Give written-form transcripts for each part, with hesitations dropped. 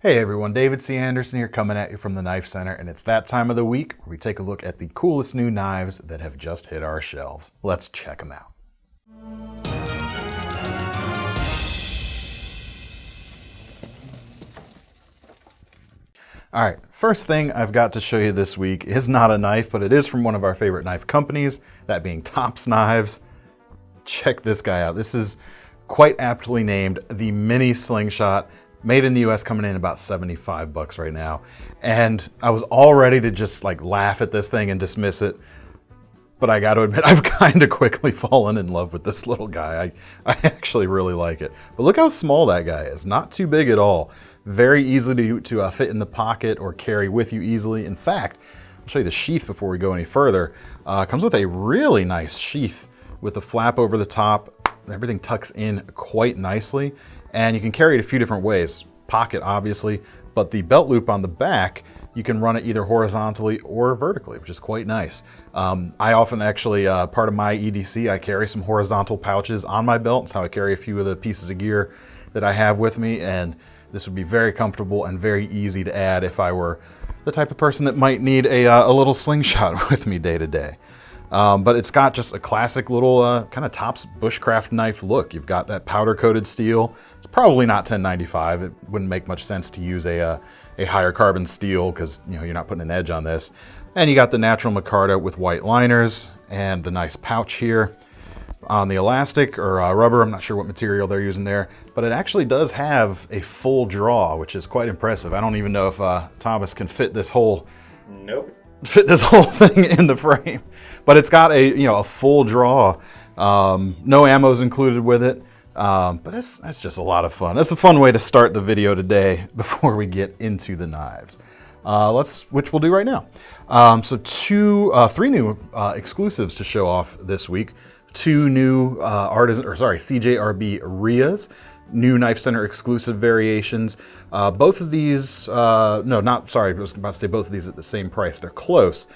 Hey everyone, David C. Anderson here coming at you from the Knife Center, and it's that time of the week where we take a look at the coolest new knives that have just hit our shelves. Let's check them out. Alright, first thing I've got to show you this week is not a knife, but it is from one of our favorite knife companies, that being Tops Knives. Check this guy out. This is quite aptly named the Mini Slingshot. Made in the US, coming in about 75 bucks right now. And I was all ready to just like laugh at this thing and dismiss it. But I got to admit, I've kind of quickly fallen in love with this little guy. I actually really like it. But look how small that guy is. Not too big at all. Very easy to fit in the pocket or carry with you easily. In fact, I'll show you the sheath before we go any further. Comes with a really nice sheath with the flap over the top. Everything tucks in quite nicely. And you can carry it a few different ways. Pocket, obviously, but the belt loop on the back, you can run it either horizontally or vertically, which is quite nice. I often actually, part of my EDC, I carry some horizontal pouches on my belt. It's how I carry a few of the pieces of gear that I have with me, and this would be very comfortable and very easy to add if I were the type of person that might need a little slingshot with me day to day. But it's got just a classic little kind of Tops Bushcraft knife look. You've got that powder coated steel. It's probably not 1095. It wouldn't make much sense to use a higher carbon steel because you're not putting an edge on this. And you got the natural micarta with white liners and the nice pouch here. On the elastic or rubber, I'm not sure what material they're using there, but it actually does have a full draw, which is quite impressive. I don't even know if Thomas can fit this whole thing in the frame, but it's got a full draw. No ammo's included with it, but that's just a lot of fun. That's a fun way to start the video today before we get into the knives. Which we'll do right now. So three new exclusives to show off this week. Two new CJRB RIAs. New Knife Center exclusive variations. Both of these, I was about to say both of these at the same price. They're close.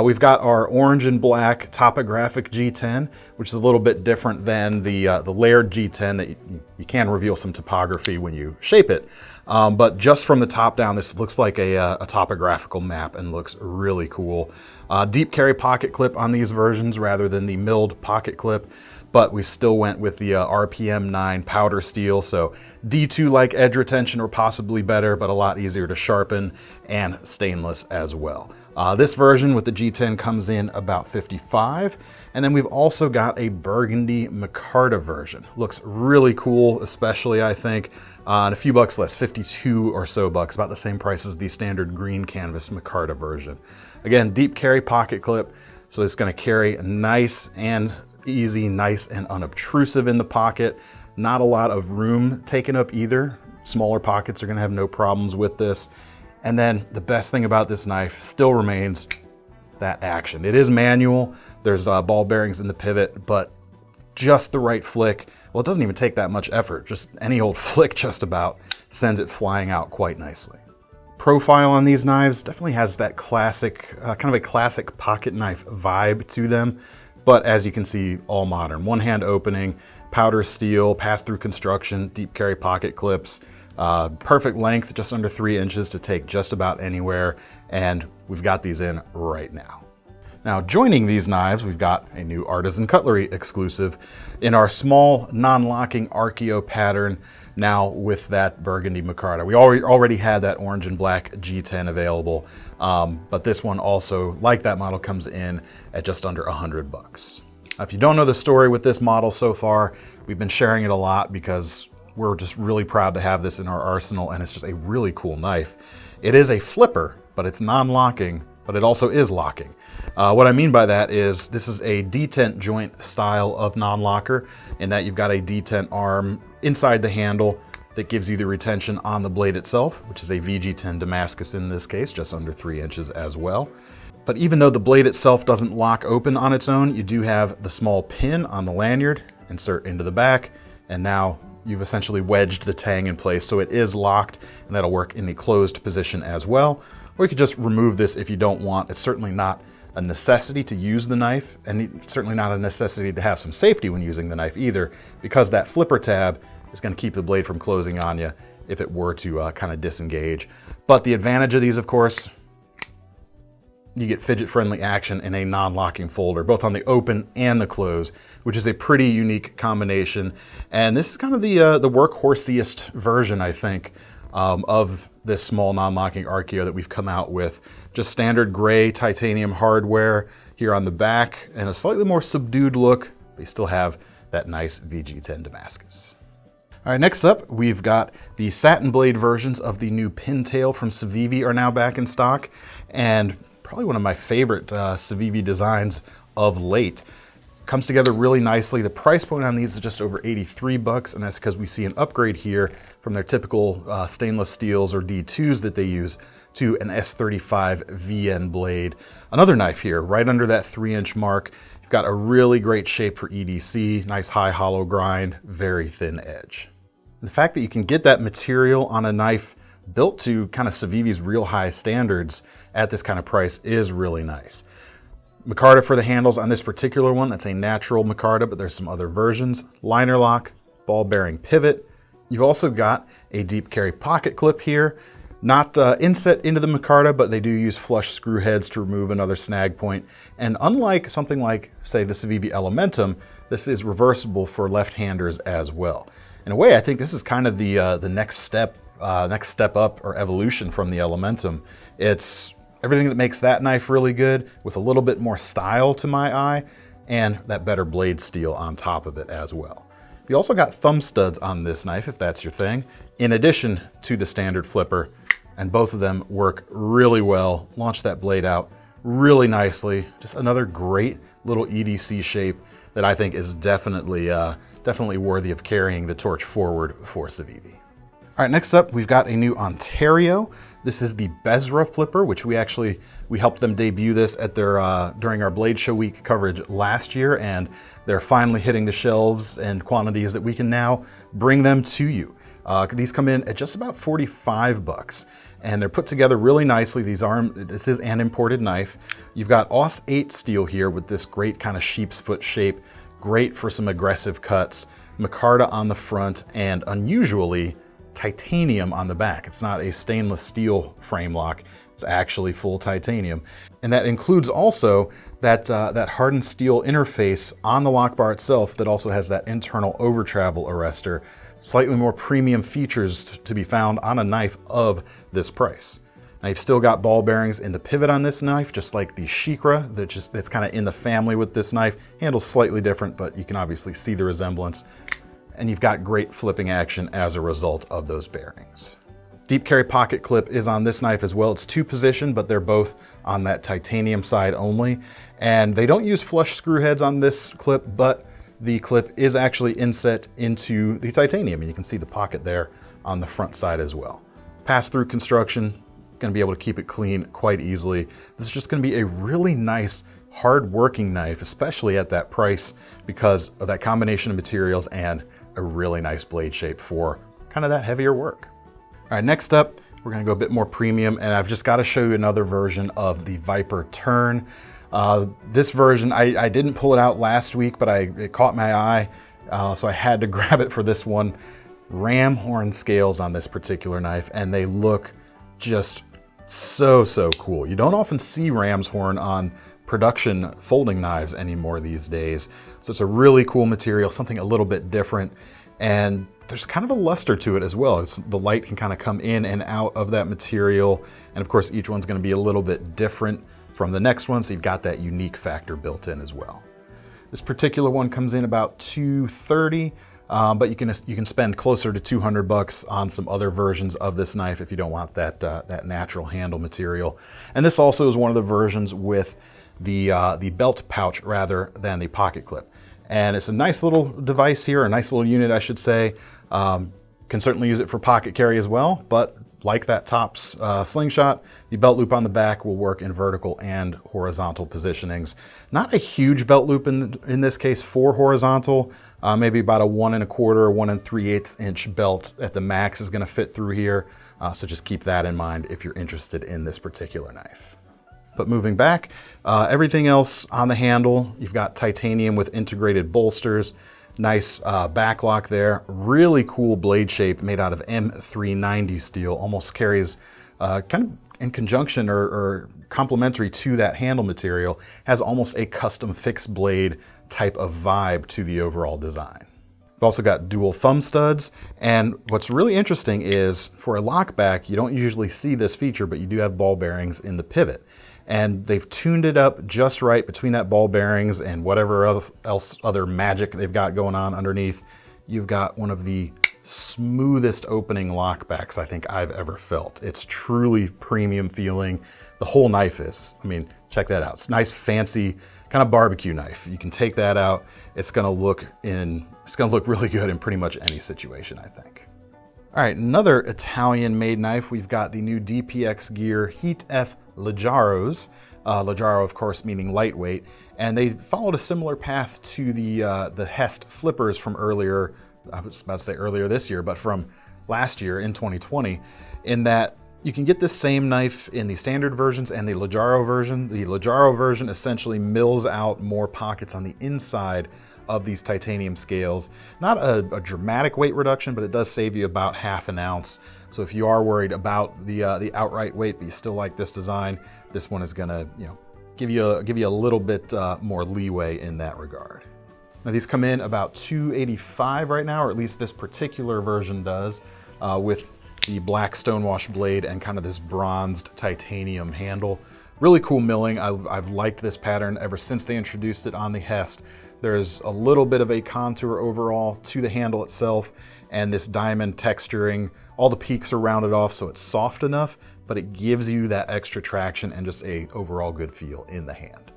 We've got our orange and black topographic G10, which is a little bit different than the layered G10 that you can reveal some topography when you shape it. But just from the top down, this looks like a topographical map and looks really cool. Deep carry pocket clip on these versions rather than the milled pocket clip. But we still went with the RPM 9 powder steel, so D2-like edge retention or possibly better, but a lot easier to sharpen, and stainless as well. This version with the G10 comes in about $55, and then we've also got a Burgundy Micarta version. Looks really cool, especially I think, and a few bucks less, 52 or so bucks, about the same price as the standard green canvas Micarta version. Again, deep carry pocket clip, so it's going to carry nice and easy, nice and unobtrusive in the pocket. Not a lot of room taken up either. Smaller pockets are going to have no problems with this. And then the best thing about this knife still remains that action. It is manual. There's ball bearings in the pivot, but just the right flick. Well, it doesn't even take that much effort. Just any old flick just about sends it flying out quite nicely. Profile on these knives definitely has that classic, kind of a classic pocket knife vibe to them. But as you can see, all modern. One hand opening, powder steel, pass-through construction, deep carry pocket clips, perfect length, just under 3 inches to take just about anywhere. And we've got these in right now. Now, joining these knives, we've got a new ArtisanCutlery exclusive in our small non-locking Archaeo pattern, now with that Burgundy Micarta. We already had that orange and black G10 available, but this one also, like that model, comes in at just under 100 bucks. Now, if you don't know the story with this model so far, we've been sharing it a lot because we're just really proud to have this in our arsenal, and it's just a really cool knife. It is a flipper, but it's non-locking, but it also is locking. What I mean by that is this is a detent joint style of non-locker in that you've got a detent arm inside the handle that gives you the retention on the blade itself, which is a VG10 Damascus in this case, just under 3 inches as well. But even though the blade itself doesn't lock open on its own, you do have the small pin on the lanyard, insert into the back, and now you've essentially wedged the tang in place so it is locked, and that'll work in the closed position as well. Or you could just remove this if you don't want. It's certainly not a necessity to use the knife, and certainly not a necessity to have some safety when using the knife either, because that flipper tab is going to keep the blade from closing on you if it were to kind of disengage. But the advantage of these, of course, you get fidget-friendly action in a non-locking folder, both on the open and the close, which is a pretty unique combination. And this is kind of the workhorsiest version, I think, of this small non-locking Archaeo that we've come out with. Just standard gray titanium hardware here on the back, and a slightly more subdued look. They still have that nice VG10 Damascus. All right, next up, we've got the satin blade versions of the new Pintail from CIVIVI are now back in stock, and probably one of my favorite CIVIVI designs of late. Comes together really nicely. The price point on these is just over 83 bucks, and that's because we see an upgrade here from their typical stainless steels or D2s that they use to an S35 VN blade. Another knife here, right under that 3-inch mark. You've got a really great shape for EDC, nice high hollow grind, very thin edge. The fact that you can get that material on a knife built to kind of CIVIVI's real high standards at this kind of price is really nice. Micarta for the handles on this particular one, that's a natural Micarta, but there's some other versions. Liner lock, ball bearing pivot. You've also got a deep carry pocket clip here. Not inset into the Micarta, but they do use flush screw heads to remove another snag point. And unlike something like, say, the CIVIVI Elementum, this is reversible for left-handers as well. In a way, I think this is kind of the next step up or evolution from the Elementum. It's everything that makes that knife really good with a little bit more style to my eye, and that better blade steel on top of it as well. You also got thumb studs on this knife if that's your thing, in addition to the standard flipper, and both of them work really well. Launch that blade out really nicely. Just another great little EDC shape that I think is definitely worthy of carrying the torch forward for CIVIVI. All right, next up, we've got a new Ontario. This is the Besra flipper, which we helped them debut this at their during our Blade Show Week coverage last year, and they're finally hitting the shelves in quantities that we can now bring them to you. These come in at just about 45 bucks, and they're put together really nicely. This is an imported knife. You've got Aus 8 steel here with this great kind of sheep's foot shape, great for some aggressive cuts. Micarta on the front, and unusually, titanium on the back. It's not a stainless steel frame lock, it's actually full titanium. And that includes also that hardened steel interface on the lock bar itself that also has that internal over travel arrestor. Slightly more premium features to be found on a knife of this price. Now you've still got ball bearings in the pivot on this knife, just like the Sakura that's kind of in the family with this knife. Handle's slightly different, but you can obviously see the resemblance. And you've got great flipping action as a result of those bearings. Deep carry pocket clip is on this knife as well. It's 2-position, but they're both on that titanium side only. And they don't use flush screw heads on this clip, but the clip is actually inset into the titanium, and you can see the pocket there on the front side as well. Pass-through construction, gonna be able to keep it clean quite easily. This is just gonna be a really nice, hard-working knife, especially at that price, because of that combination of materials and a really nice blade shape for kind of that heavier work. All right, next up, we're gonna go a bit more premium, and I've just gotta show you another version of the Viper Turn. This version, I didn't pull it out last week, but it caught my eye, so I had to grab it for this one. Ram horn scales on this particular knife, and they look just so cool. You don't often see ram's horn on production folding knives anymore these days. So it's a really cool material, something a little bit different, and there's kind of a luster to it as well. The light can kind of come in and out of that material, and of course each one's going to be a little bit different from the next one, so you've got that unique factor built in as well. This particular one comes in about $230, but you can spend closer to 200 bucks on some other versions of this knife if you don't want that natural handle material. And this also is one of the versions with the belt pouch rather than the pocket clip. And it's a nice little device here, a nice little unit, I should say. Can certainly use it for pocket carry as well, but like that Tops slingshot, the belt loop on the back will work in vertical and horizontal positionings. Not a huge belt loop in this case for horizontal, maybe about a 1 1/4 or 1 3/8 inch belt at the max is gonna fit through here. So just keep that in mind if you're interested in this particular knife. But moving back, everything else on the handle, you've got titanium with integrated bolsters. Nice backlock there. Really cool blade shape made out of M390 steel. Almost carries kind of in conjunction or complementary to that handle material. Has almost a custom fixed blade type of vibe to the overall design. We've also got dual thumb studs, and what's really interesting is for a lockback, you don't usually see this feature, but you do have ball bearings in the pivot. And they've tuned it up just right between that ball bearings and whatever other magic they've got going on underneath. You've got one of the smoothest opening lockbacks I think I've ever felt. It's truly premium feeling. The whole knife is. I mean, check that out. It's nice, fancy, kind of barbecue knife. You can take that out. It's gonna look really good in pretty much any situation, I think. All right, another Italian-made knife. We've got the new DPx Gear Heat F Leggaros. Leggaro, of course, meaning lightweight. And they followed a similar path to the Hest flippers from earlier, I was about to say earlier this year, but from last year in 2020, in that you can get this same knife in the standard versions and the Leggaro version. The Leggaro version essentially mills out more pockets on the inside of these titanium scales. Not a dramatic weight reduction, but it does save you about ½ an ounce. So if you are worried about the outright weight, but you still like this design, this one is gonna, give you a little bit more leeway in that regard. Now these come in about $285 right now, or at least this particular version does, with the black stonewash blade and kind of this bronzed titanium handle. Really cool milling. I've liked this pattern ever since they introduced it on the Hest. There's a little bit of a contour overall to the handle itself, and this diamond texturing. All the peaks are rounded off, so it's soft enough, but it gives you that extra traction and just a overall good feel in the hand.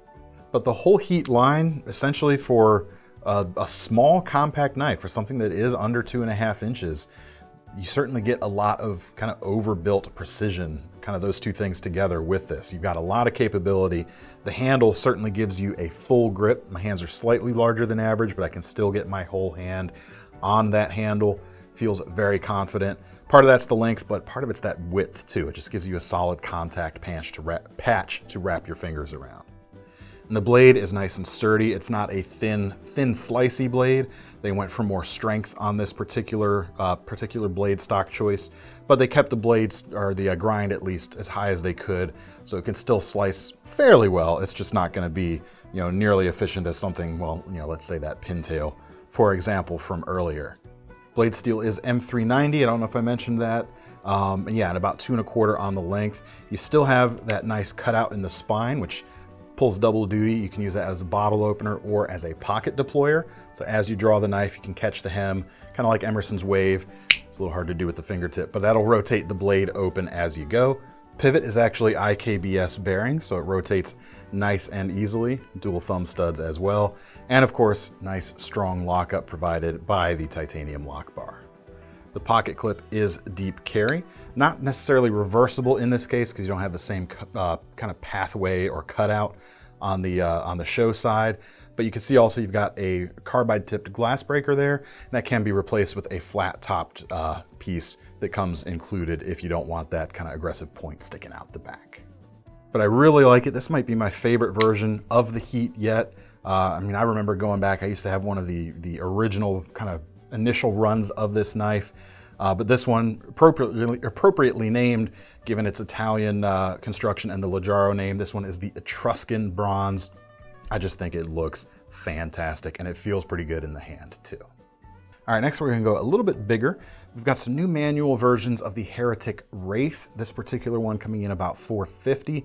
But the whole Heat line, essentially for a small compact knife, for something that is under 2.5 inches, you certainly get a lot of kind of overbuilt precision, kind of those two things together with this. You've got a lot of capability. The handle certainly gives you a full grip. My hands are slightly larger than average, but I can still get my whole hand on that handle. Feels very confident. Part of that's the length, but part of it's that width too. It just gives you a solid contact patch to wrap your fingers around. And the blade is nice and sturdy. It's not a thin slicey blade. They went for more strength on this particular blade stock choice, but they kept the blades, or the grind at least, as high as they could, so it can still slice fairly well. It's just not going to be, nearly efficient as something, well, let's say that Pintail, for example, from earlier. Blade steel is M390. I don't know if I mentioned that. And yeah, at about 2¼ on the length. You still have that nice cutout in the spine, which pulls double duty. You can use that as a bottle opener or as a pocket deployer. So as you draw the knife, you can catch the hem, kind of like Emerson's Wave. It's a little hard to do with the fingertip, but that'll rotate the blade open as you go. Pivot is actually IKBS bearing, so it rotates nice and easily. Dual thumb studs as well. And of course, nice strong lockup provided by the titanium lock bar. The pocket clip is deep carry. Not necessarily reversible in this case because you don't have the same kind of pathway or cutout on the show side. But you can see also you've got a carbide tipped glass breaker there, and that can be replaced with a flat topped piece that comes included if you don't want that kind of aggressive point sticking out the back. But I really like it. This might be my favorite version of the Heat yet. I mean, I remember going back, I used to have one of the original kind of initial runs of this knife. But this one, appropriately named, given its Italian construction and the Leggaro name, this one is the Etruscan bronze. I just think it looks fantastic, and it feels pretty good in the hand too. All right, next we're gonna go a little bit bigger. We've got some new manual versions of the Heretic Wraith. This particular one coming in about $450,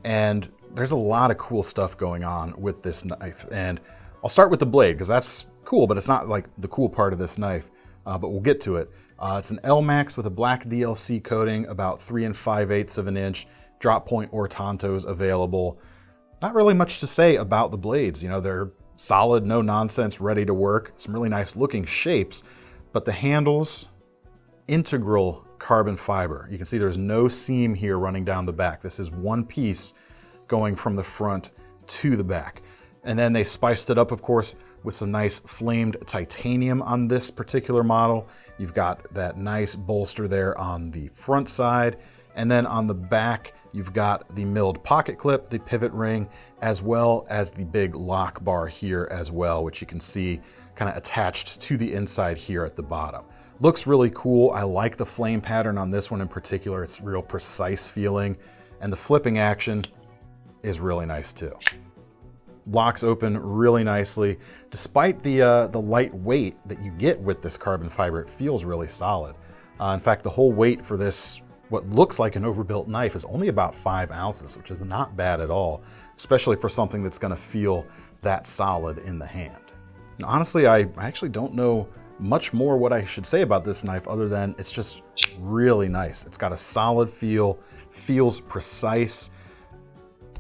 and there's a lot of cool stuff going on with this knife. And I'll start with the blade, because that's cool, but it's not like the cool part of this knife, but we'll get to it. It's an L-Max with a black DLC coating, about 3 5/8 of an inch, drop point or tantos available. Not really much to say about the blades. They're solid, no nonsense, ready to work. Some really nice looking shapes, but the handles, integral carbon fiber. You can see there's no seam here running down the back. This is one piece going from the front to the back. And then they spiced it up, of course, with some nice flamed titanium on this particular model. You've got that nice bolster there on the front side. And then on the back, you've got the milled pocket clip, the pivot ring, as well as the big lock bar here as well, which you can see kind of attached to the inside here at the bottom. Looks really cool. I like the flame pattern on this one in particular. It's real precise feeling, and the flipping action is really nice too. Locks open really nicely. Despite the light weight that you get with this carbon fiber, it feels really solid. In fact, the whole weight for this, what looks like an overbuilt knife, is only about 5 ounces, which is not bad at all, especially for something that's gonna feel that solid in the hand. And honestly, I actually don't know much more what I should say about this knife other than it's just really nice. It's got a solid feel, feels precise.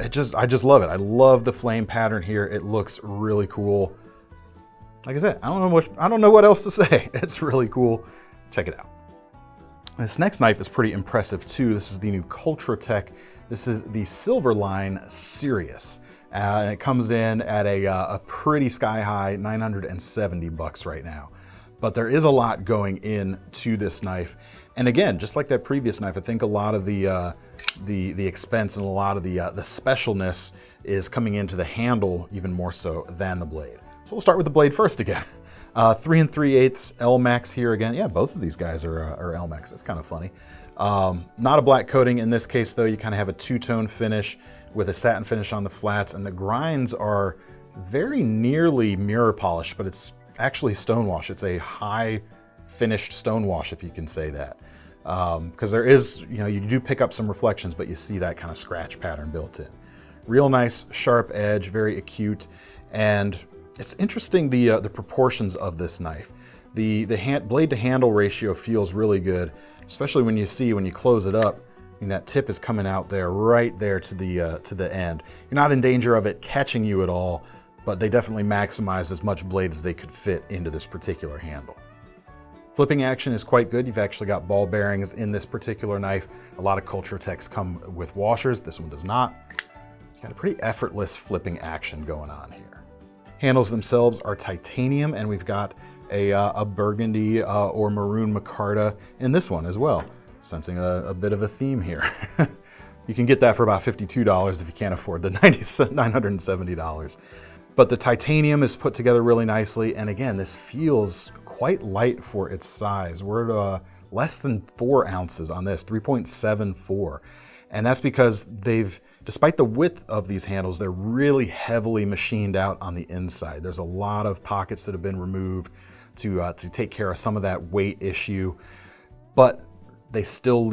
I just love it. I love the flame pattern here. It looks really cool. Like I said, I don't know what else to say. It's really cool. Check it out. This next knife is pretty impressive too. This is the new CultroTech. This is the Silverline Sirius. And it comes in at a pretty sky high $970 right now. But there is a lot going into this knife. And again, just like that previous knife, I think a lot of the expense and a lot of the specialness is coming into the handle even more so than the blade. So we'll start with the blade first again. 3 3/8 L-Max here again. Yeah, both of these guys are L-Max. It's kind of funny. Not a black coating in this case though. You kind of have a two-tone finish with a satin finish on the flats, and the grinds are very nearly mirror polished, but it's actually stonewash. It's a high finished stonewash, if you can say that. Because there is, you do pick up some reflections, but you see that kind of scratch pattern built in. Real nice sharp edge, very acute, and it's interesting the proportions of this knife. The blade to handle ratio feels really good, especially when you close it up, and that tip is coming out there, right there to the end. You're not in danger of it catching you at all, but they definitely maximize as much blade as they could fit into this particular handle. Flipping action is quite good. You've actually got ball bearings in this particular knife. A lot of CultroTechs come with washers. This one does not. You've got a pretty effortless flipping action going on here. Handles themselves are titanium, and we've got a burgundy or maroon micarta in this one as well. Sensing a bit of a theme here. You can get that for about $52 if you can't afford the $970. But the titanium is put together really nicely, and again, this feels quite light for its size. We're at less than 4 ounces on this, 3.74. And that's because despite the width of these handles, they're really heavily machined out on the inside. There's a lot of pockets that have been removed to take care of some of that weight issue, but that still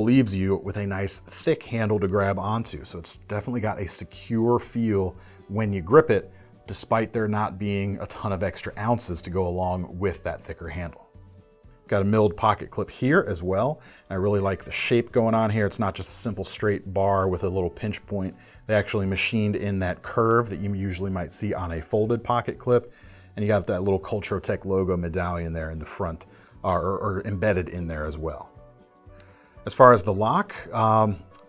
leaves you with a nice thick handle to grab onto. So it's definitely got a secure feel when you grip it, despite there not being a ton of extra ounces to go along with that thicker handle. Got a milled pocket clip here as well. I really like the shape going on here. It's not just a simple straight bar with a little pinch point. They actually machined in that curve that you usually might see on a folded pocket clip. And you got that little CultroTech logo medallion there in the front, or embedded in there as well. As far as the lock,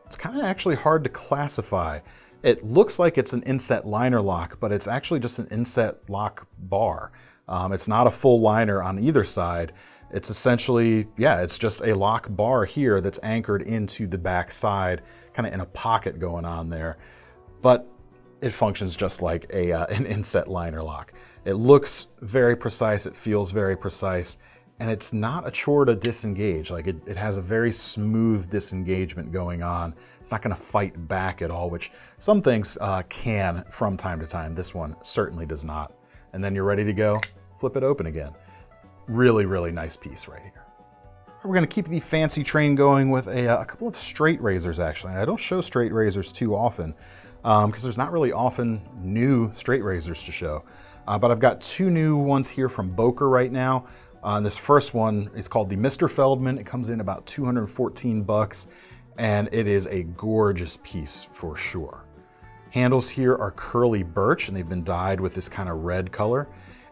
it's kind of actually hard to classify. It looks like it's an inset liner lock, but it's actually just an inset lock bar. It's not a full liner on either side. It's essentially, it's just a lock bar here that's anchored into the back side, kind of in a pocket going on there. But it functions just like an inset liner lock. It looks very precise, it feels very precise, and it's not a chore to disengage. Like it has a very smooth disengagement going on. It's not gonna fight back at all, which some things can from time to time. This one certainly does not. And then you're ready to go, flip it open again. Really, really nice piece right here. We're gonna keep the fancy train going with a couple of straight razors actually. And I don't show straight razors too often because there's not really often new straight razors to show. But I've got 2 new ones here from Boker right now. This first one is called the Mr. Feldman. It comes in about $214, and it is a gorgeous piece for sure. Handles here are curly birch, and they've been dyed with this kind of red color.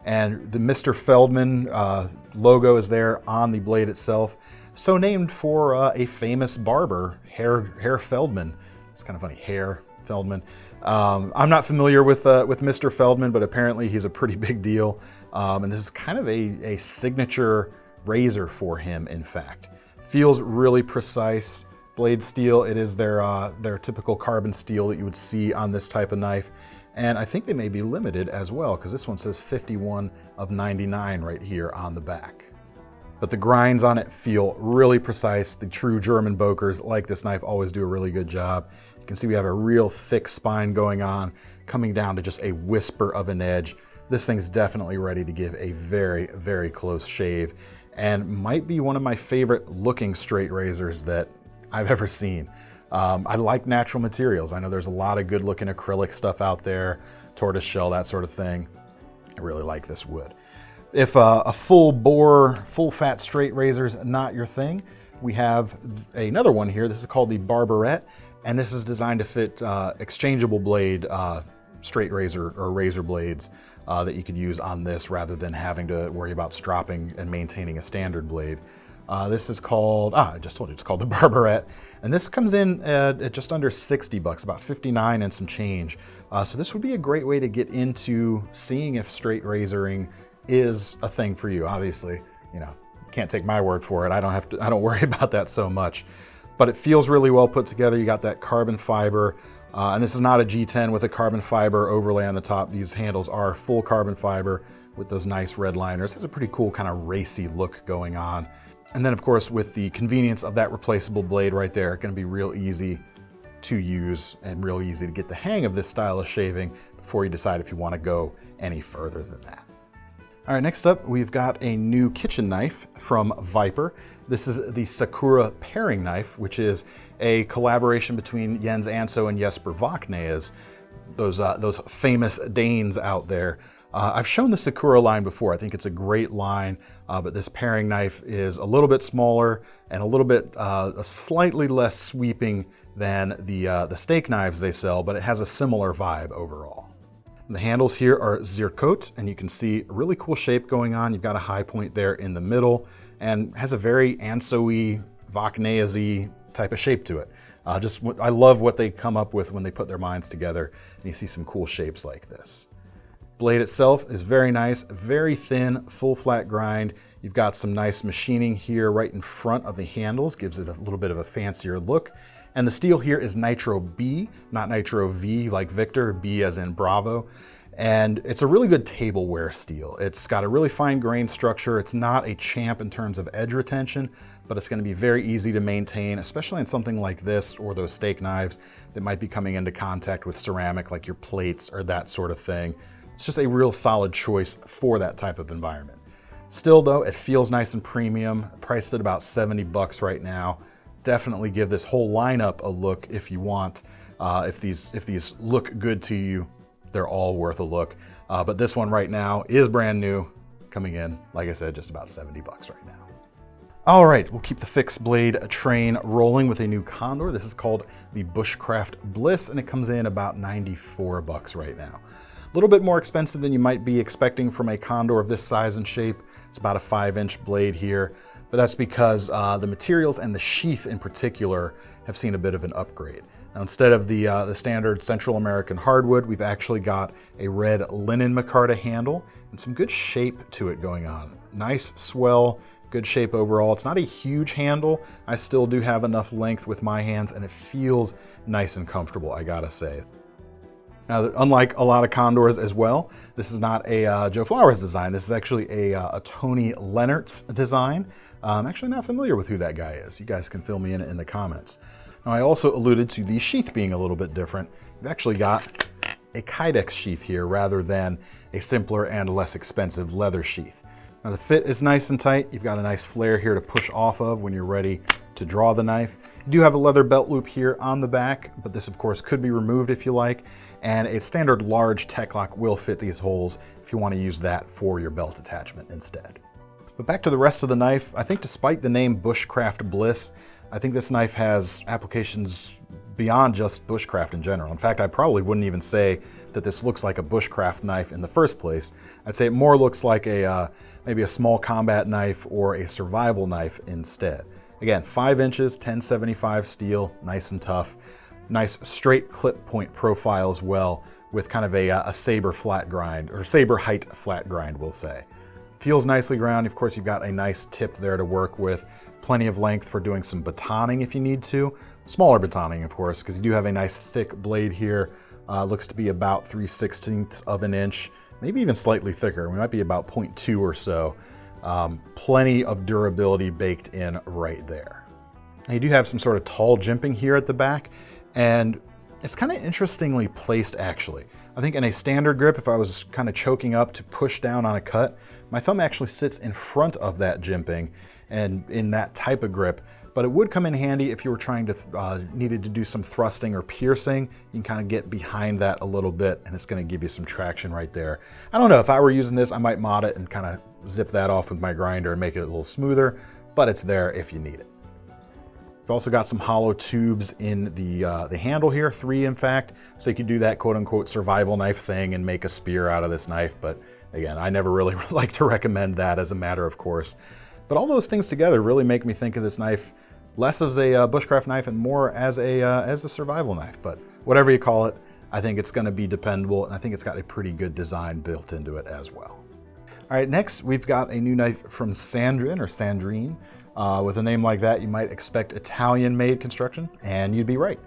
And the Mr. Feldman logo is there on the blade itself. So named for a famous barber, Herr Feldman. It's kind of funny, Herr Feldman. I'm not familiar with Mr. Feldman, but apparently he's a pretty big deal. And this is kind of a signature razor for him, in fact. Feels really precise. Blade steel, it is their typical carbon steel that you would see on this type of knife. And I think they may be limited as well, because this one says 51 of 99 right here on the back. But the grinds on it feel really precise. The true German Bokers like this knife always do a really good job. You can see we have a real thick spine going on, coming down to just a whisper of an edge. This thing's definitely ready to give a very, very close shave, and might be one of my favorite looking straight razors that I've ever seen. I like natural materials. I know there's a lot of good looking acrylic stuff out there, tortoise shell, that sort of thing. I really like this wood. If a full bore, full fat straight razor is not your thing, we have another one here. This is called the Barbarette, and this is designed to fit exchangeable blade straight razor or razor blades that you could use on this rather than having to worry about stropping and maintaining a standard blade. This is called, I just told you it's called the Barbarette, and this comes in at just under 60 bucks, about 59 and some change. So this would be a great way to get into seeing if straight razoring is a thing for you. Obviously, you know, can't take my word for it. I don't worry about that so much, but it feels really well put together. You got that carbon fiber, and this is not a G10 with a carbon fiber overlay on the top. These handles are full carbon fiber with those nice red liners. It has a pretty cool kind of racy look going on. And then of course, with the convenience of that replaceable blade right there, it's gonna be real easy to use and real easy to get the hang of this style of shaving before you decide if you wanna go any further than that. All right, next up, we've got a new kitchen knife from Viper. This is the Sakura paring knife, which is a collaboration between Jens Anso and Jesper Vaknees, those famous Danes out there. I've shown the Sakura line before. I think it's a great line, but this paring knife is a little bit smaller and a little bit slightly less sweeping than the steak knives they sell, but it has a similar vibe overall. The handles here are zircote, and you can see a really cool shape going on. You've got a high point there in the middle, and has a very Anso-y, Vaknees-y type of shape to it. I love what they come up with when they put their minds together, and you see some cool shapes like this. Blade itself is very nice, very thin, full flat grind. You've got some nice machining here right in front of the handles, gives it a little bit of a fancier look. And the steel here is Nitro B, not Nitro V like Victor, B as in Bravo. And it's a really good tableware steel. It's got a really fine grain structure. It's not a champ in terms of edge retention, but it's gonna be very easy to maintain, especially in something like this or those steak knives that might be coming into contact with ceramic, like your plates or that sort of thing. It's just a real solid choice for that type of environment. Still though, it feels nice and premium, priced at about 70 bucks right now. Definitely give this whole lineup a look if you want. If these look good to you, they're all worth a look. But this one right now is brand new, coming in, like I said, just about 70 bucks right now. All right, we'll keep the fixed blade train rolling with a new Condor. This is called the Bushcraft Bliss, and it comes in about 94 bucks right now. A little bit more expensive than you might be expecting from a Condor of this size and shape. It's about a 5-inch blade here, but that's because the materials and the sheath in particular have seen a bit of an upgrade. Now, instead of the standard Central American hardwood, we've actually got a red linen micarta handle and some good shape to it going on. Nice swell, good shape overall. It's not a huge handle. I still do have enough length with my hands, and it feels nice and comfortable, I gotta say. Now, unlike a lot of Condors as well, this is not a Joe Flowers design. This is actually a Tony Lennertz design. I'm actually not familiar with who that guy is. You guys can fill me in the comments. Now, I also alluded to the sheath being a little bit different. You've actually got a Kydex sheath here rather than a simpler and less expensive leather sheath. Now, the fit is nice and tight. You've got a nice flare here to push off of when you're ready to draw the knife. You do have a leather belt loop here on the back, but this of course could be removed if you like, and a standard large tech lock will fit these holes if you want to use that for your belt attachment instead. But back to the rest of the knife, I think despite the name Bushcraft Bliss, I think this knife has applications beyond just bushcraft in general. In fact, I probably wouldn't even say that this looks like a bushcraft knife in the first place. I'd say it more looks like maybe a small combat knife or a survival knife instead. Again, 5 inches, 1075 steel, nice and tough. Nice straight clip point profile as well, with kind of a saber flat grind, or saber height flat grind, we'll say. Feels nicely ground. Of course, you've got a nice tip there to work with. Plenty of length for doing some batoning if you need to. Smaller batoning, of course, because you do have a nice thick blade here. Looks to be about 3/16 of an inch, maybe even slightly thicker. We might be about 0.2 or so. Plenty of durability baked in right there. Now you do have some sort of tall jimping here at the back, and it's kind of interestingly placed actually. I think in a standard grip, if I was kind of choking up to push down on a cut, my thumb actually sits in front of that jimping and in that type of grip. But it would come in handy if you were trying to, needed to do some thrusting or piercing. You can kind of get behind that a little bit and it's gonna give you some traction right there. I don't know, if I were using this, I might mod it and kind of zip that off with my grinder and make it a little smoother, but it's there if you need it. We've also got some hollow tubes in the handle here, 3 in fact, so you could do that quote unquote survival knife thing and make a spear out of this knife, but again, I never really like to recommend that as a matter of course. But all those things together really make me think of this knife less as a bushcraft knife and more as a survival knife. But whatever you call it, I think it's going to be dependable, and I think it's got a pretty good design built into it as well. All right, next we've got a new knife from Sandrin. With a name like that, you might expect Italian-made construction, and you'd be right.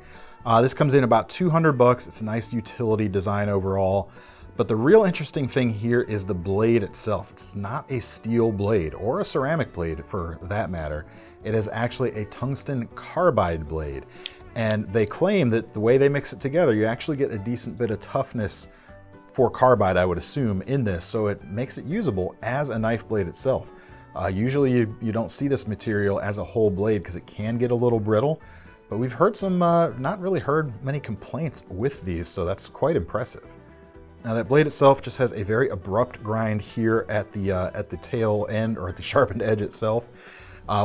This comes in about 200 bucks. It's a nice utility design overall. But the real interesting thing here is the blade itself. It's not a steel blade or a ceramic blade for that matter. It is actually a tungsten carbide blade. And they claim that the way they mix it together, you actually get a decent bit of toughness for carbide, I would assume, in this. So it makes it usable as a knife blade itself. Usually you don't see this material as a whole blade because it can get a little brittle. But we've heard some, not really heard many complaints with these, so that's quite impressive. Now that blade itself just has a very abrupt grind here at the tail end, or at the sharpened edge itself,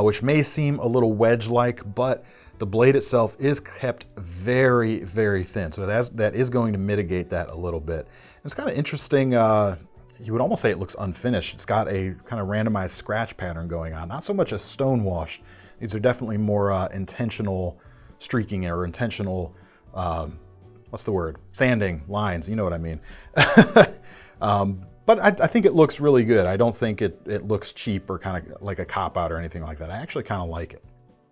which may seem a little wedge-like, but the blade itself is kept very, very thin. So that is going to mitigate that a little bit. It's kind of interesting, you would almost say it looks unfinished. It's got a kind of randomized scratch pattern going on, not so much a stone wash. These are definitely more intentional streaking or intentional, what's the word? Sanding lines, you know what I mean. But I think it looks really good. I don't think it looks cheap or kind of like a cop-out or anything like that. I actually kind of like it.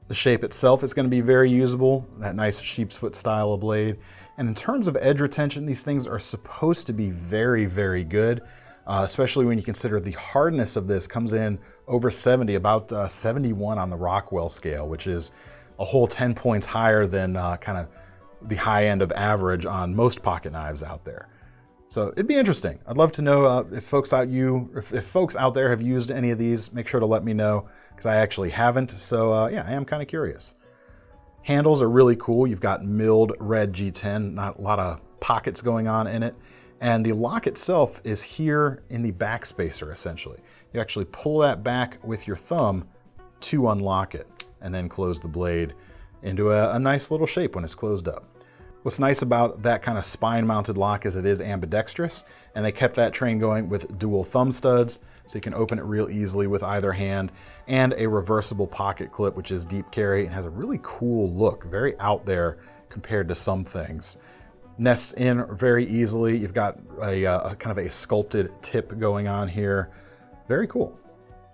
The shape itself is going to be very usable, that nice sheep's foot style of blade. And in terms of edge retention, these things are supposed to be very, very good, especially when you consider the hardness of this comes in over 70, about 71 on the Rockwell scale, which is a whole 10 points higher than kind of the high end of average on most pocket knives out there. So it'd be interesting. I'd love to know if folks out there have used any of these. Make sure to let me know, because I actually haven't. So yeah, I am kind of curious. Handles are really cool. You've got milled red G10, not a lot of pockets going on in it. And the lock itself is here in the back spacer, essentially. You actually pull that back with your thumb to unlock it, and then close the blade into a nice little shape when it's closed up. What's nice about that kind of spine-mounted lock is it is ambidextrous, and they kept that train going with dual thumb studs, so you can open it real easily with either hand, and a reversible pocket clip, which is deep carry and has a really cool look, very out there compared to some things. Nests in very easily. You've got a kind of a sculpted tip going on here. Very cool.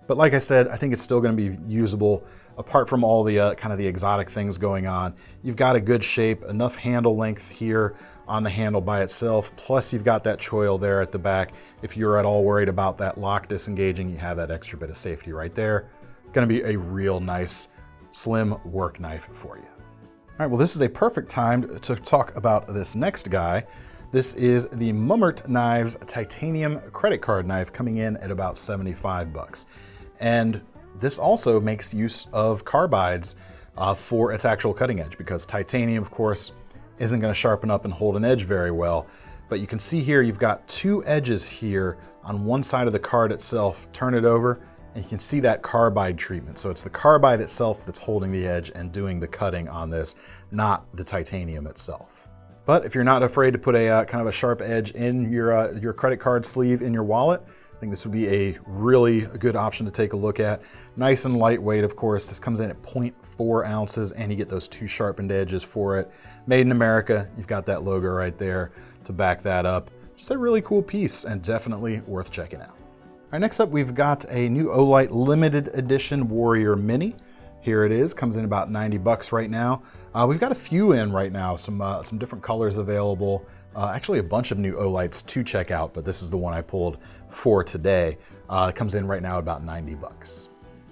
But like I said, I think it's still going to be usable. Apart from all the kind of the exotic things going on, you've got a good shape, enough handle length here on the handle by itself, plus you've got that choil there at the back. If you're at all worried about that lock disengaging, you have that extra bit of safety right there. Gonna be a real nice, slim work knife for you. All right, well, this is a perfect time to talk about this next guy. This is the Mummert Knives titanium credit card knife, coming in at about 75 bucks. And this also makes use of carbides for its actual cutting edge, because titanium, of course, isn't going to sharpen up and hold an edge very well. But you can see here, you've got two edges here on one side of the card itself. Turn it over, and you can see that carbide treatment. So it's the carbide itself that's holding the edge and doing the cutting on this, not the titanium itself. But if you're not afraid to put a kind of a sharp edge in your credit card sleeve in your wallet, I think this would be a really good option to take a look at. Nice and lightweight, of course. This comes in at 0.4 ounces, and you get those two sharpened edges for it. Made in America. You've got that logo right there to back that up. Just a really cool piece, and definitely worth checking out. All right, next up, we've got a new Olight limited edition Warrior Mini. Here it is. Comes in about 90 bucks right now. We've got a few in right now, some different colors available. actually a bunch of new Olights to check out, but this is the one I pulled for today. It comes in right now at about 90 bucks.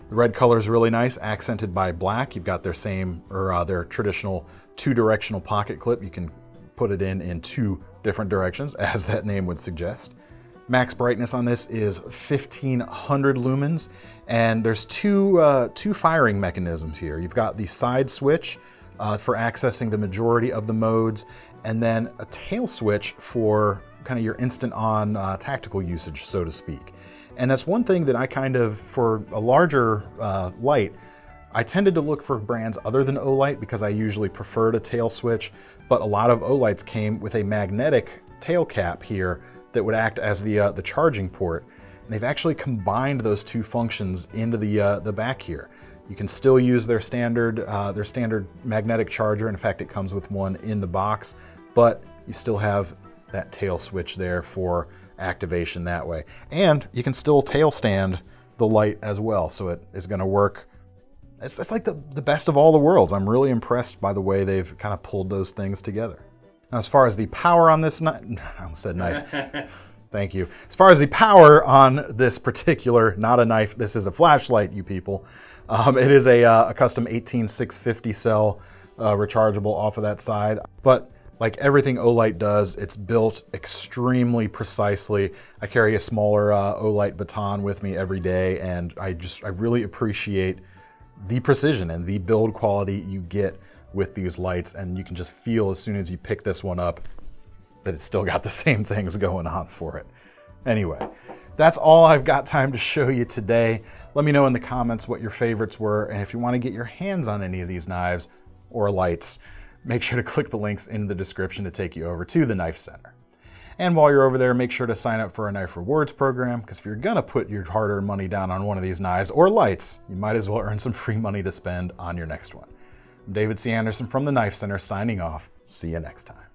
The red color is really nice, accented by black. You've got their same, or their traditional 2-directional pocket clip. You can put it in 2 different directions, as that name would suggest. Max brightness on this is 1500 lumens, and there's two firing mechanisms here. You've got the side switch for accessing the majority of the modes, and then a tail switch for kind of your instant on tactical usage, so to speak. And that's one thing that I kind of, for a larger light, I tended to look for brands other than Olight because I usually preferred a tail switch, but a lot of Olights came with a magnetic tail cap here that would act as the charging port. And they've actually combined those 2 functions into the back here. You can still use their standard magnetic charger. In fact, it comes with one in the box, but you still have that tail switch there for activation that way. And you can still tail stand the light as well, so it is going to work. It's like the best of all the worlds. I'm really impressed by the way they've kind of pulled those things together. Now, as far as the power on this knife, I almost said knife. Thank you. As far as the power on this particular, not a knife, this is a flashlight, you people. It is a custom 18650 cell rechargeable off of that side, but like everything Olight does, it's built extremely precisely. I carry a smaller Olight baton with me every day, and I really appreciate the precision and the build quality you get with these lights, and you can just feel as soon as you pick this one up that it's still got the same things going on for it. Anyway, that's all I've got time to show you today. Let me know in the comments what your favorites were, and if you want to get your hands on any of these knives or lights, make sure to click the links in the description to take you over to the KnifeCenter. And while you're over there, make sure to sign up for our Knife Rewards program, because if you're gonna put your hard-earned money down on one of these knives or lights, you might as well earn some free money to spend on your next one. I'm David C. Anderson from the KnifeCenter signing off. See you next time.